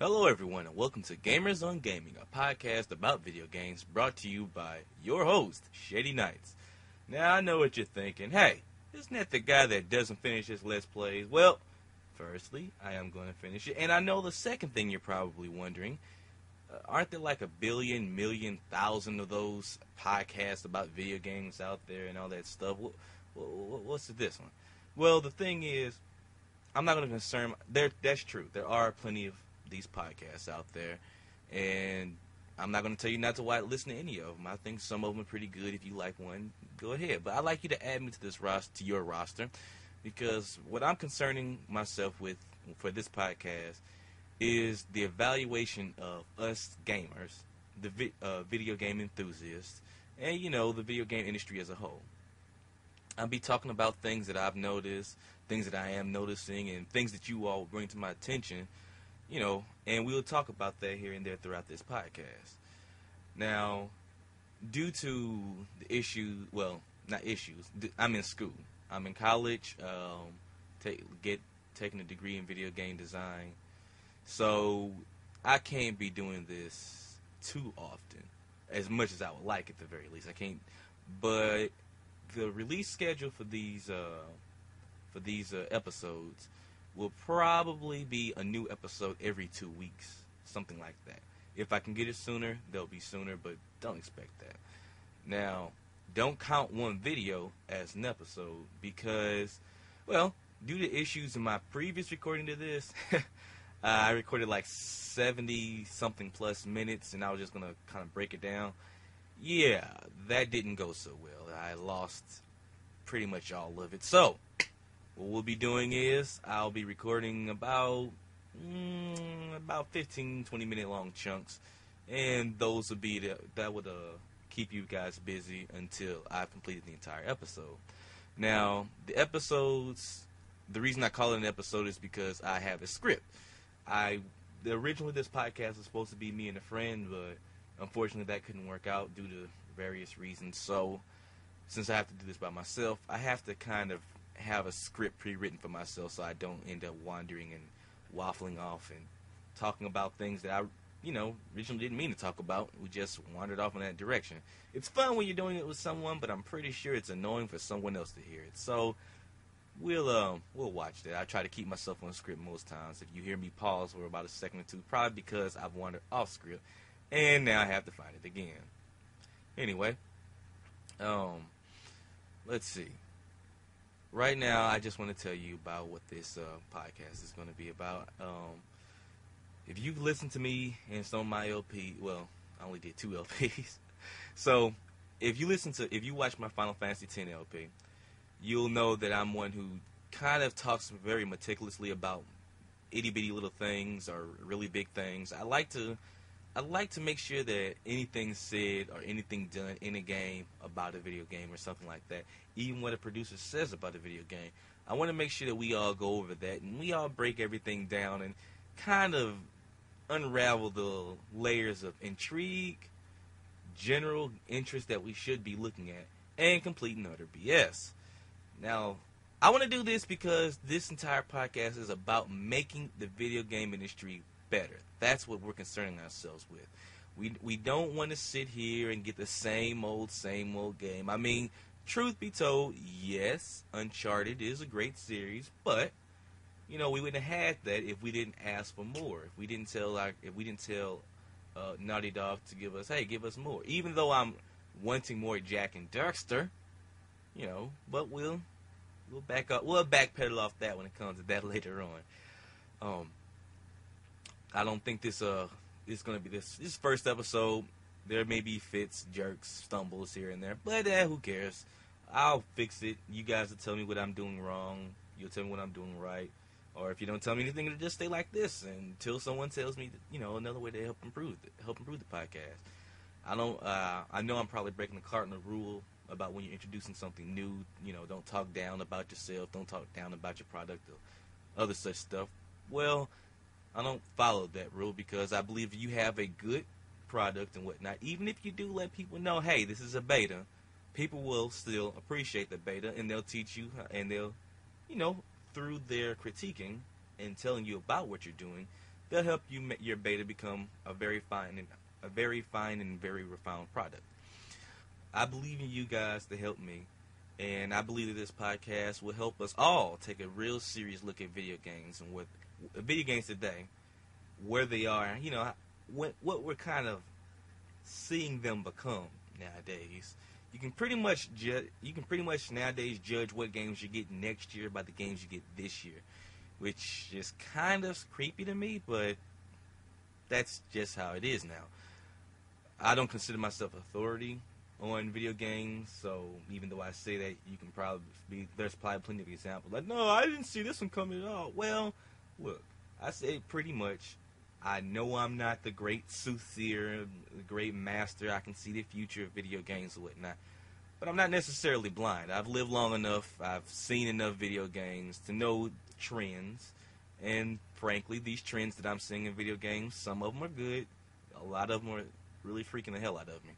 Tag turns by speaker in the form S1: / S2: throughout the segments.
S1: Hello, everyone, and welcome to Gamers on Gaming, a podcast about video games brought to you by your host, Shady Knights. Now, I know what you're thinking. Hey, isn't that the guy that doesn't finish his Let's Plays? Well, firstly, I am going to finish it. And I know the second thing you're probably wondering, aren't there like a billion, million, thousand of those podcasts about video games out there and all that stuff? What's this one? Well, the thing is, I'm not going to concern. That's true. There are plenty of these podcasts out there, and I'm not going to tell you not to listen to any of them. I think some of them are pretty good. If you like one, go ahead. But I'd like you to add me to this to your roster, because what I'm concerning myself with for this podcast is the evaluation of us gamers, the video game enthusiasts, and the video game industry as a whole. I'll be talking about things that I've noticed, things that I am noticing, and things that you all bring to my attention. And we'll talk about that here and there throughout this podcast. Now, due to the issue, well, not issues, I'm in school. I'm in college, taking a degree in video game design. So, I can't be doing this too often, as much as I would like at the very least. I can't, but the release schedule for these episodes will probably be a new episode every 2 weeks, something like that. If I can get it sooner, they'll be sooner, but don't expect that. Now, don't count one video as an episode because, well, due to issues in my previous recording to this, I recorded like 70-something plus minutes, and I was just going to kind of break it down. Yeah, that didn't go so well. I lost pretty much all of it. So, what we'll be doing is I'll be recording about 15, 20-minute long chunks, and those would be that would keep you guys busy until I've completed the entire episode. Now, the episodes, the reason I call it an episode is because I have a script. Originally this podcast was supposed to be me and a friend, but unfortunately that couldn't work out due to various reasons. So, since I have to do this by myself, I have to kind of have a script pre-written for myself so I don't end up wandering and waffling off and talking about things that I, originally didn't mean to talk about. We just wandered off in that direction. It's fun when you're doing it with someone, but I'm pretty sure it's annoying for someone else to hear it. So we'll watch that. I try to keep myself on script most times. If you hear me pause for about a second or two, probably because I've wandered off script, and now I have to find it again. Anyway, let's see. Right now, I just want to tell you about what this podcast is going to be about. If you've listened to me and some of my LP, well, I only did 2 LPs. So, if you watch my Final Fantasy X LP, you'll know that I'm one who kind of talks very meticulously about itty-bitty little things or really big things. I like to make sure that anything said or anything done in a game about a video game or something like that, even what a producer says about a video game, I want to make sure that we all go over that and we all break everything down and kind of unravel the layers of intrigue, general interest that we should be looking at, and complete and utter BS. Now, I want to do this because this entire podcast is about making the video game industry better. That's what we're concerning ourselves with. We don't want to sit here and get the same old game. I mean, truth be told, yes, Uncharted is a great series, but we wouldn't have had that if we didn't ask for more. If we didn't tell Naughty Dog to give us more. Even though I'm wanting more Jak and Daxter, but we'll back up. We'll backpedal off that when it comes to that later on. I don't think this is going to be this first episode. There may be fits, jerks, stumbles here and there, but who cares? I'll fix it. You guys will tell me what I'm doing wrong. You'll tell me what I'm doing right. Or if you don't tell me anything, it'll just stay like this until someone tells me, another way to help improve the podcast. I know I'm probably breaking the cardinal rule about when you're introducing something new. Don't talk down about yourself. Don't talk down about your product or other such stuff. Well, I don't follow that rule because I believe you have a good product and whatnot. Even if you do let people know, hey, this is a beta, people will still appreciate the beta, and they'll teach you, and they'll, through their critiquing and telling you about what you're doing, they'll help you make your beta become a very fine and very refined product. I believe in you guys to help me, and I believe that this podcast will help us all take a real serious look at video games and what video games today, where they are, what we're kind of seeing them become nowadays. You can pretty much nowadays judge what games you get next year by the games you get this year, which is kind of creepy to me, but that's just how it is now. I don't consider myself authority on video games, so even though I say that, you can probably there's probably plenty of examples like, no, I didn't see this one coming at all. Well, look, I say pretty much, I know I'm not the great soothsayer, the great master. I can see the future of video games and whatnot, but I'm not necessarily blind. I've lived long enough, I've seen enough video games to know trends, and frankly, these trends that I'm seeing in video games, some of them are good, a lot of them are really freaking the hell out of me.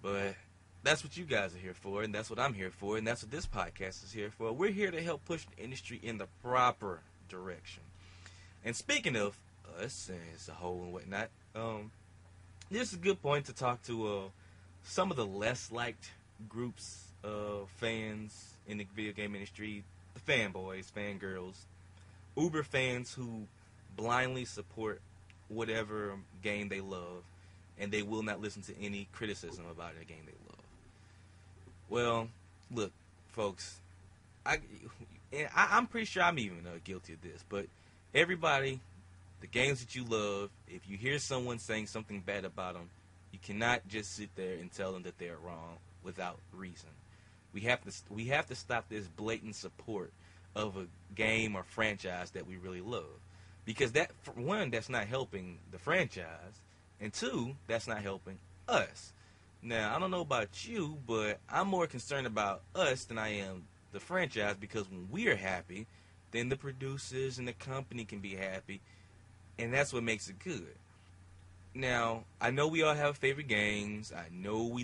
S1: But that's what you guys are here for, and that's what I'm here for, and that's what this podcast is here for. We're here to help push the industry in the proper direction. And speaking of us as a whole and whatnot, this is a good point to talk to some of the less liked groups of fans in the video game industry, the fanboys, fangirls, uber fans who blindly support whatever game they love, and they will not listen to any criticism about a game they love. Well, look, folks, I'm pretty sure I'm even guilty of this, but everybody, the games that you love, if you hear someone saying something bad about them, you cannot just sit there and tell them that they're wrong without reason. We have to stop this blatant support of a game or franchise that we really love, because that, for one, that's not helping the franchise, and two, that's not helping us. Now, I don't know about you, but I'm more concerned about us than I am the franchise, because when we're happy, then the producers and the company can be happy, and that's what makes it good. Now, I know we all have favorite games. I know we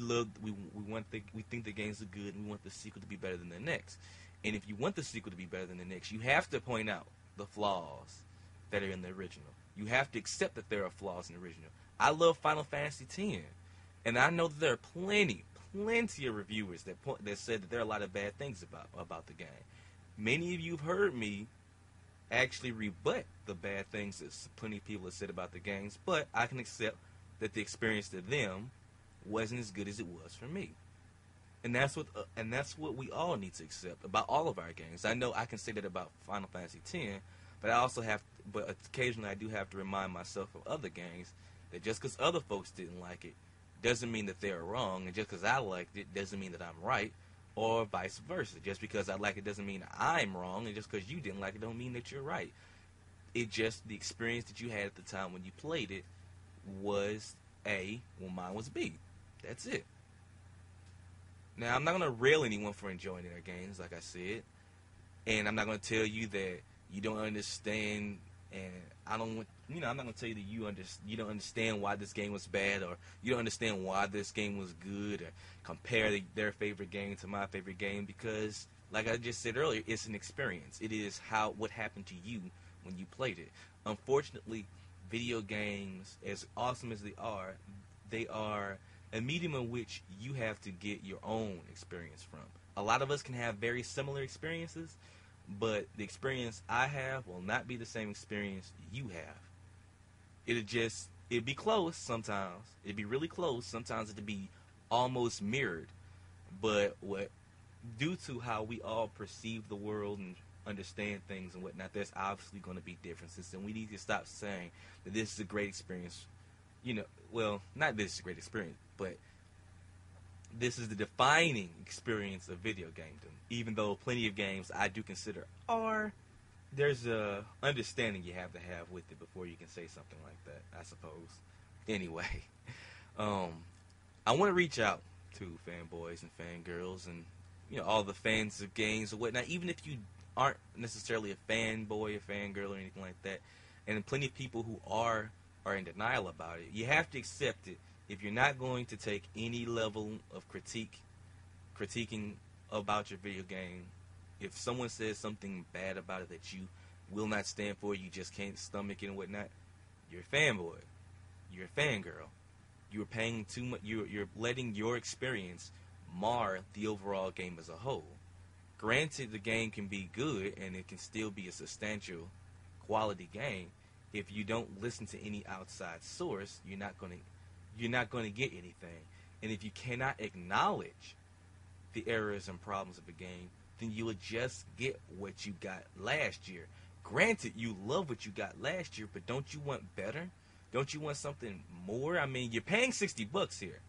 S1: think the games are good, and we want the sequel to be better than the next. And if you want the sequel to be better than the next, you have to point out the flaws that are in the original. You have to accept that there are flaws in the original. I love Final Fantasy X, and I know that there are plenty of reviewers that said that there are a lot of bad things about the game. Many of you have heard me actually rebut the bad things that plenty of people have said about the games, but I can accept that the experience to them wasn't as good as it was for me. And that's what we all need to accept about all of our games. I know I can say that about Final Fantasy X, but occasionally I do have to remind myself of other games that just because other folks didn't like it doesn't mean that they're wrong, and just because I liked it doesn't mean that I'm right, or vice versa. Just because I like it doesn't mean I'm wrong, and just because you didn't like it don't mean that you're right. It just, the experience that you had at the time when you played it was A, well, mine was B. That's it. Now, I'm not going to rail anyone for enjoying their games, like I said, and I'm not going to tell you that you don't understand, and I'm not going to tell you that you don't understand why this game was bad, or you don't understand why this game was good, or compare their favorite game to my favorite game, because, like I just said earlier, it's an experience. It is what happened to you when you played it. Unfortunately, video games, as awesome as they are a medium in which you have to get your own experience from. A lot of us can have very similar experiences, but the experience I have will not be the same experience you have. It'd be close sometimes. It'd be really close. Sometimes it'd be almost mirrored. But due to how we all perceive the world and understand things and whatnot, there's obviously going to be differences, and we need to stop saying that this is a great experience. Not this is a great experience, but this is the defining experience of video gamedom. Even though plenty of games I do consider there's a understanding you have to have with it before you can say something like that, I suppose. Anyway, I want to reach out to fanboys and fangirls and all the fans of games or whatnot, even if you aren't necessarily a fanboy or fangirl or anything like that, and plenty of people who are in denial about it. You have to accept it. If you're not going to take any level of critiquing about your video game, if someone says something bad about it that you will not stand for, you just can't stomach it and whatnot, You're a fanboy. You're a fangirl. You're paying too much. You're letting your experience mar the overall game as a whole. Granted, the game can be good and it can still be a substantial quality game. If you don't listen to any outside source, you're not gonna get anything. And if you cannot acknowledge the errors and problems of the game, then you will just get what you got last year. Granted, you love what you got last year, but don't you want better? Don't you want something more? I mean, you're paying $60 here.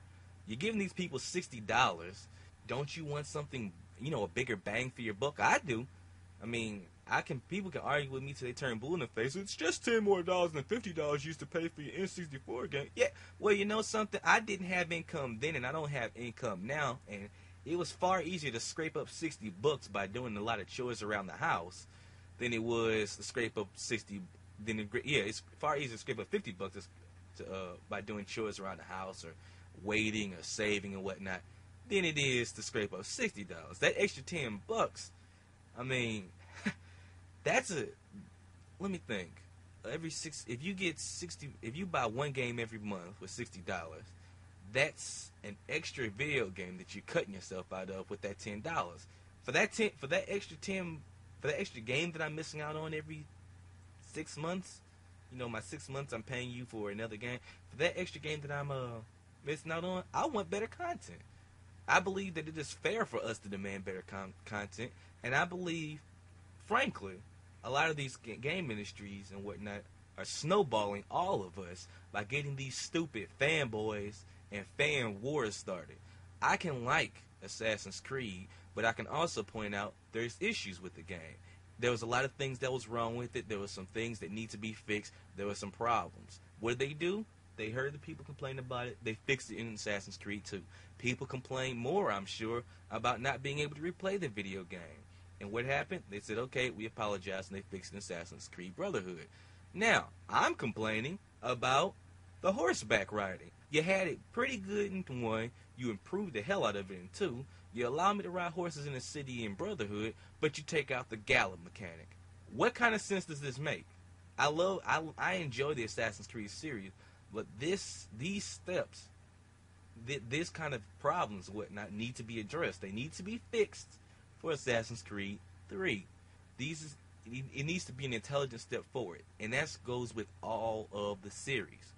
S1: You're giving these people $60. Don't you want something, a bigger bang for your buck? I do. I mean, people can argue with me till they turn blue in the face. It's just $10 more than $50 you used to pay for your N64 game. Yeah, well, you know something? I didn't have income then, and I don't have income now, and it was far easier to scrape up $60 by doing a lot of chores around the house than it was to scrape up 60. It's far easier to scrape up $50 by doing chores around the house or waiting or saving and whatnot than it is to scrape up $60. That extra $10, I mean, let me think. If you buy one game every month with $60, that's an extra video game that you're cutting yourself out of with that $10. For that extra game that I'm missing out on every 6 months, my 6 months I'm paying you for another game. For that extra game that I'm missing out on, I want better content. I believe that it is fair for us to demand better content, and I believe, frankly, a lot of these game industries and whatnot are snowballing all of us by getting these stupid fanboys and fan wars started. I can like Assassin's Creed, but I can also point out there's issues with the game. There was a lot of things that was wrong with it. There were some things that need to be fixed. There were some problems. What did they do? They heard the people complain about it. They fixed it in Assassin's Creed 2. People complain more, I'm sure, about not being able to replay the video game. And what happened? They said, okay, we apologize, and they fixed it in Assassin's Creed Brotherhood. Now, I'm complaining about the horseback riding. You had it pretty good in 1. You improved the hell out of it in 2. You allow me to ride horses in the city in Brotherhood, but you take out the gallop mechanic. What kind of sense does this make? I enjoy the Assassin's Creed series, but these steps, this kind of problems and whatnot need to be addressed. They need to be fixed for Assassin's Creed 3. It needs to be an intelligent step forward, and that goes with all of the series.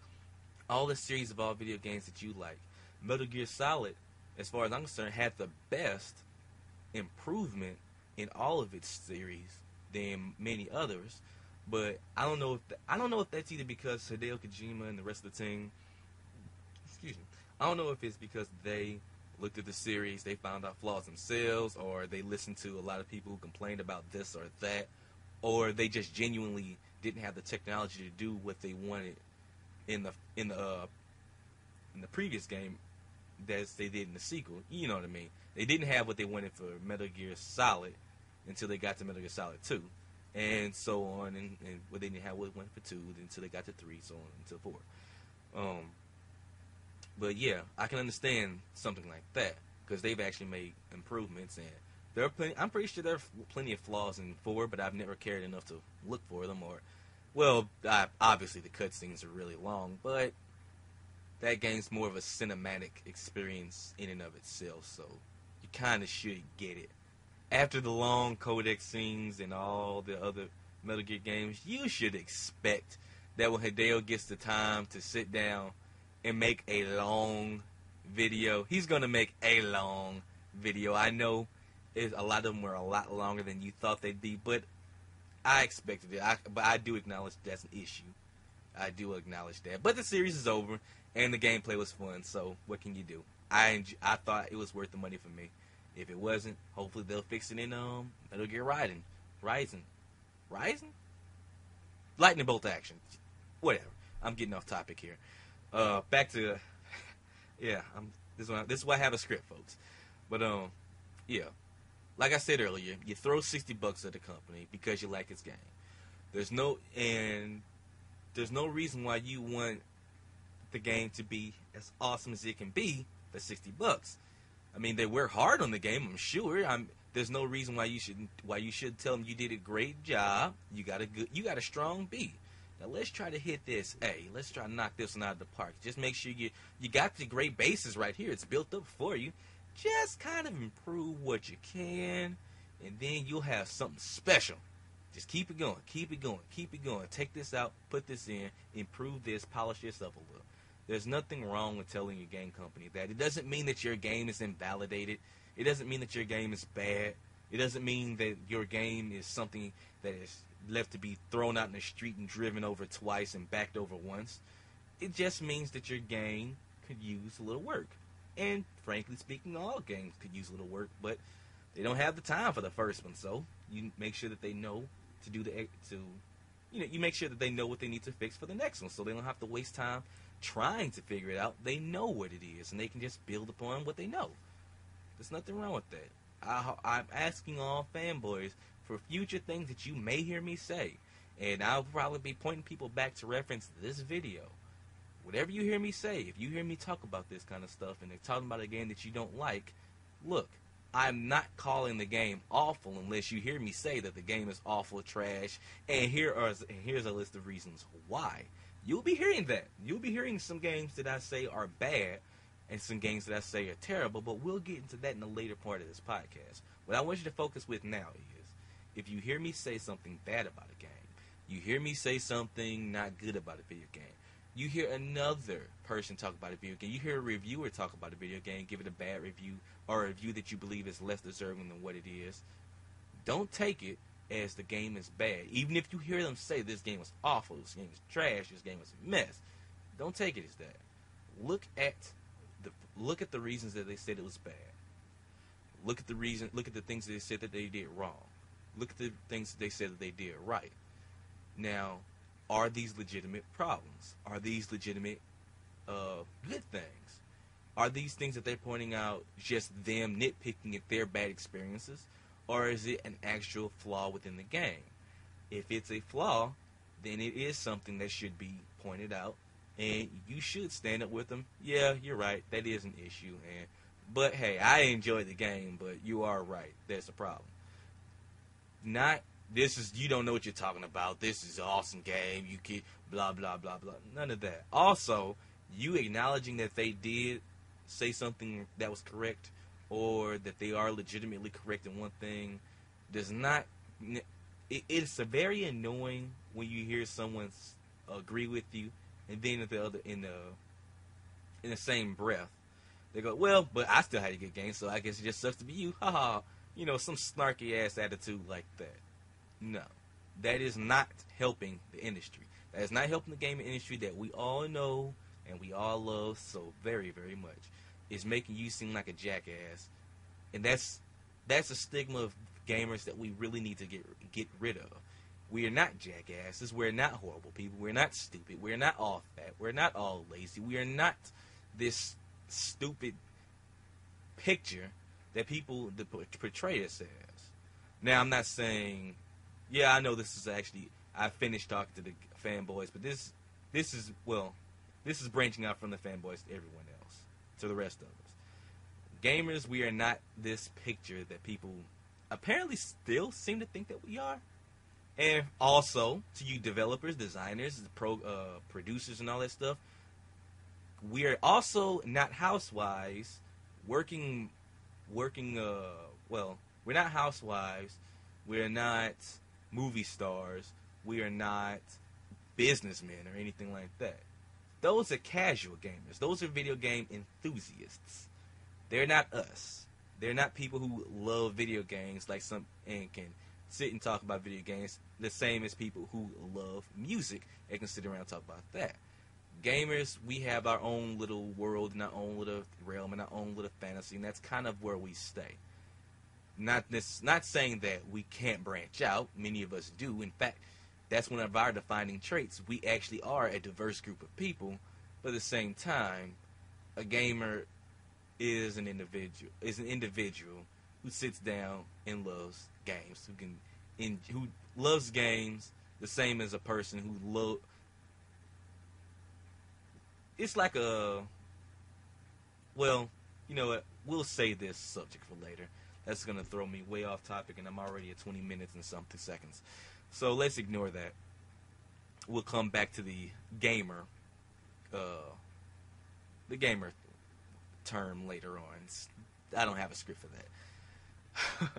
S1: All the series of all video games that you like. Metal Gear Solid, as far as I'm concerned, had the best improvement in all of its series than many others. But I don't know if that's either because Hideo Kojima and the rest of the team, I don't know if it's because they looked at the series, they found out flaws themselves, or they listened to a lot of people who complained about this or that, or they just genuinely didn't have the technology to do what they wanted in the previous game as they did in the sequel. You know what I mean? They didn't have what they wanted for Metal Gear Solid until they got to Metal Gear Solid 2. And so on, and well, they didn't have what they wanted for 2 until they got to 3, so on until 4. But yeah, I can understand something like that because they've actually made improvements, and I'm pretty sure there are plenty of flaws in 4, but I've never cared enough to look for them. Obviously the cutscenes are really long, but that game's more of a cinematic experience in and of itself, so you kind of should get it. After the long codec scenes and all the other Metal Gear games, you should expect that when Hideo gets the time to sit down and make a long video, he's going to make a long video. I know a lot of them were a lot longer than you thought they'd be, but I expected it. But I do acknowledge that's an issue. I do acknowledge that. But the series is over, and the gameplay was fun, so what can you do? I thought it was worth the money for me. If it wasn't, hopefully they'll fix it in Metal Gear Rising? Lightning Bolt Action. Whatever. I'm getting off topic here. Back to this is why I have a script, folks. But yeah, like I said earlier, you throw $60 at the company because you like its game. There's no reason why you want the game to be as awesome as it can be for $60. I mean, they work hard on the game, I'm sure. There's no reason why you should tell them you did a great job. You got a strong B. Now let's try to hit this A. Let's try to knock this one out of the park. Just make sure you got the great bases right here. It's built up for you. Just kind of improve what you can, and then you'll have something special. Just keep it going, keep it going, keep it going. Take this out, put this in, improve this, polish this up a little. There's nothing wrong with telling your game company that. It doesn't mean that your game is invalidated. It doesn't mean that your game is bad. It doesn't mean that your game is something that is left to be thrown out in the street and driven over twice and backed over once. It just means that your game could use a little work. And frankly speaking, all games could use a little work, but they don't have the time for the first one. So you make sure that they know to do you make sure that they know what they need to fix for the next one, so they don't have to waste time trying to figure it out. They know what it is, and they can just build upon what they know. There's nothing wrong with that. I'm asking all fanboys for future things that you may hear me say, and I'll probably be pointing people back to reference this video. Whatever you hear me say, if you hear me talk about this kind of stuff and they're talking about a game that you don't like, look, I'm not calling the game awful unless you hear me say that the game is awful, trash, and here's a list of reasons why. You'll be hearing that. You'll be hearing some games that I say are bad and some games that I say are terrible, but we'll get into that in the later part of this podcast. What I want you to focus with now is, if you hear me say something bad about a game, you hear me say something not good about a video game, you hear another person talk about a video game, you hear a reviewer talk about a video game, give it a bad review, or a review that you believe is less deserving than what it is, don't take it as the game is bad. Even if you hear them say this game is awful, this game is trash, this game is a mess, don't take it as that. Look at the reasons that they said it was bad. Look at the things that they said that they did wrong. Look at the things that they said that they did right. Now, are these legitimate problems? Are these legitimate good things? Are these things that they're pointing out just them nitpicking at their bad experiences? Or is it an actual flaw within the game? If it's a flaw, then it is something that should be pointed out, and you should stand up with them. Yeah, you're right, that is an issue, but hey, I enjoyed the game, but you are right, there's a problem. You don't know what you're talking about, this is an awesome game, you can blah blah blah blah, none of that. Also, you acknowledging that they did say something that was correct, or that they are legitimately correct in one thing, does not. It's a very annoying when you hear someone agree with you, and then at the other in the same breath, they go, "Well, but I still had a good game, so I guess it just sucks to be you." Haha, some snarky ass attitude like that. No, that is not helping the industry. That is not helping the gaming industry that we all know and we all love so very, very much. It's making you seem like a jackass, and that's a stigma of gamers that we really need to get rid of. We are not jackasses. We're not horrible people. We're not stupid. We're not all fat. We're not all lazy. We are not this stupid picture that people portray us as. Now, I'm not saying, yeah, I know this is actually, I finished talking to the fanboys, but this is branching out from the fanboys to everyone else, to the rest of us. Gamers, we are not this picture that people apparently still seem to think that we are. And also, to you developers, designers, producers, and all that stuff, we are also not housewives working, we're not housewives, we're not movie stars, we are not businessmen or anything like that. Those are casual gamers. Those are video game enthusiasts. They're not us. They're not people who love video games and can sit and talk about video games the same as people who love music and can sit around and talk about that. Gamers, we have our own little world and our own little realm and our own little fantasy, and that's kind of where we stay. Not saying that we can't branch out. Many of us do. In fact, that's one of our defining traits. We actually are a diverse group of people, but at the same time, a gamer is an individual who sits down and loves games, who loves games the same as a person who it's like well, you know what, we'll save this subject for later. That's going to throw me way off topic, and I'm already at 20 minutes and something seconds. So let's ignore that. we'll come back to the gamer, uh, the gamer term later on. I don't have a script for that.